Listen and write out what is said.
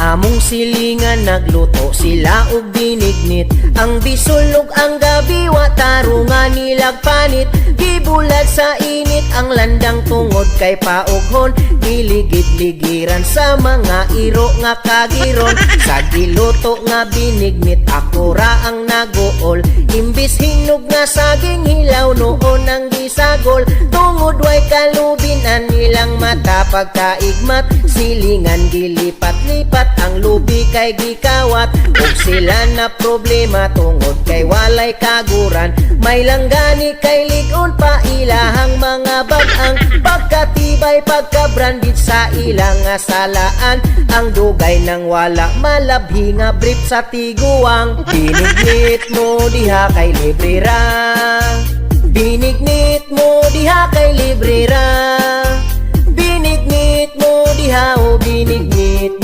among silingan nagluto sila og binignit. Ang bisulog ang gabi wa tarungan nilag panit. Gibulag sa init ang landang tungod kay paughon. Giligid-ligiran sa mga iro nga kagiron. Sa giluto nga binignit ako ra ang naguol. Imbis hinog nga saging hilaw noon ang gisagol. Tungod way kalubinan nilang mata pagkaigmat. Silingan gilipat-lipat ang lubi kay gikawat. Ug sila na problema tungod kay walay kaguran. May langgani kay ligon pa ilahang mga bag-ang. Pagkatibay pagka-branded sa ilang salaan. Ang dugay nang wala malabhi nga brief sa tiguang. Binignit mo diha kay libre ra. Binignit mo diha kay libre ra. Binignit mo diha o binignit